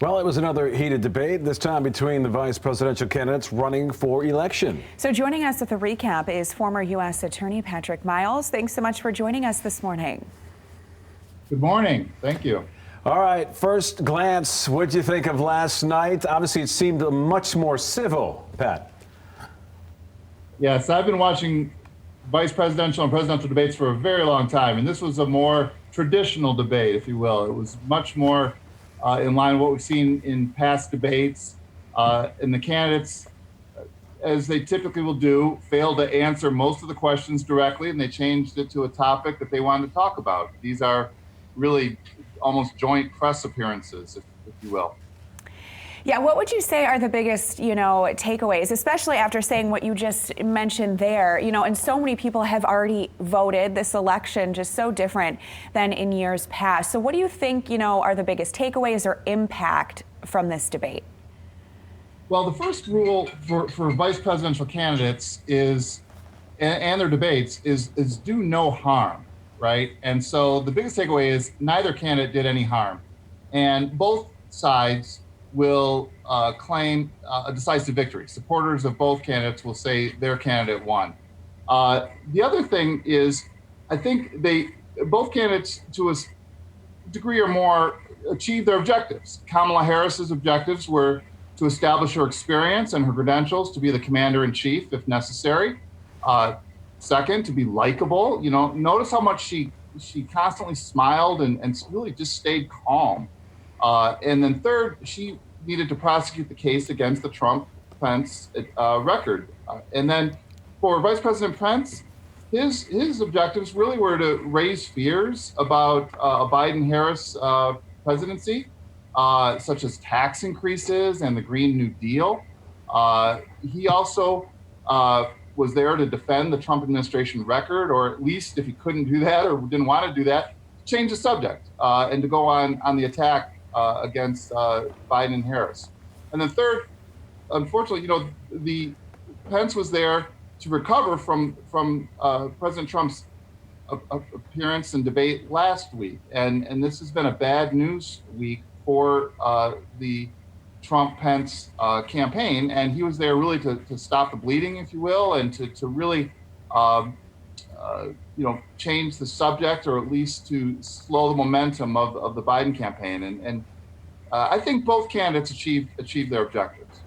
Well, it was another heated debate, this time between the vice presidential candidates running for election. So joining us with a recap is former U.S. Attorney Patrick Miles. Thanks so much for joining us this morning. Good morning. Thank you. All right, first glance, what did you think of last night? Obviously, it seemed much more civil, Pat. Yes, I've been watching vice presidential and presidential debates for a very long time, and this was a more traditional debate, if you will. It was much more in line with what we've seen in past debates. And the candidates, as they typically will do, failed to answer most of the questions directly, and they changed it to a topic that they wanted to talk about. These are really almost joint press appearances, if you will. Yeah, what would you say are the biggest, takeaways, especially after saying what you just mentioned there, and so many people have already voted this election just so different than in years past. So what do you think, are the biggest takeaways or impact from this debate? Well, the first rule for vice presidential candidates is, and their debates, is do no harm, right? And so the biggest takeaway is neither candidate did any harm. And both sides will claim a decisive victory. Supporters of both candidates will say their candidate won. The other thing is, I think both candidates, to a degree or more, achieved their objectives. Kamala Harris's objectives were to establish her experience and her credentials to be the commander-in-chief if necessary. Second, to be likable. Notice how much she constantly smiled and really just stayed calm. And then third, she needed to prosecute the case against the Trump-Pence record. And then for Vice President Pence, his objectives really were to raise fears about a Biden-Harris presidency, such as tax increases and the Green New Deal. He also was there to defend the Trump administration record, or at least if he couldn't do that or didn't want to do that, change the subject and to go on the attack against Biden and Harris. And then third, unfortunately, the Pence was there to recover from President Trump's appearance and debate last week. And this has been a bad news week for the Trump-Pence campaign. And he was there really to stop the bleeding, if you will, and to really change the subject, or at least to slow the momentum of the Biden campaign. And I think both candidates achieved their objectives.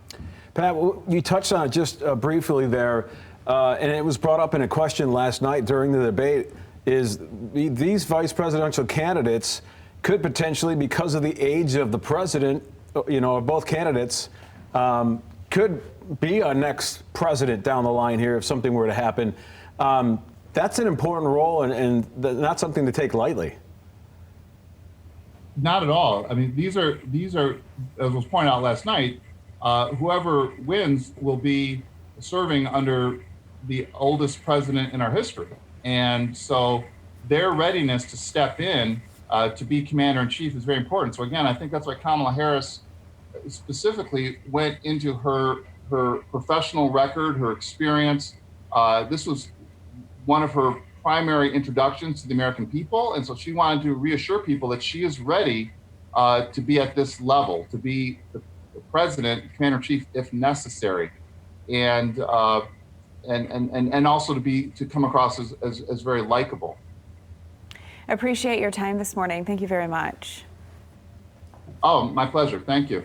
Pat, you touched on it just briefly there, and it was brought up in a question last night during the debate, is these vice presidential candidates could potentially, because of the age of the president, of both candidates, could be a next president down the line here if something were to happen. That's an important role and not something to take lightly. Not at all. I mean, these are, as was pointed out last night, whoever wins will be serving under the oldest president in our history. And so their readiness to step in to be commander-in-chief is very important. So again, I think that's why Kamala Harris specifically went into her professional record, her experience. This was one of her primary introductions to the American people. And so she wanted to reassure people that she is ready to be at this level, to be the president, commander-in-chief, if necessary. And also to come across as very likable. I appreciate your time this morning. Thank you very much. Oh, my pleasure. Thank you.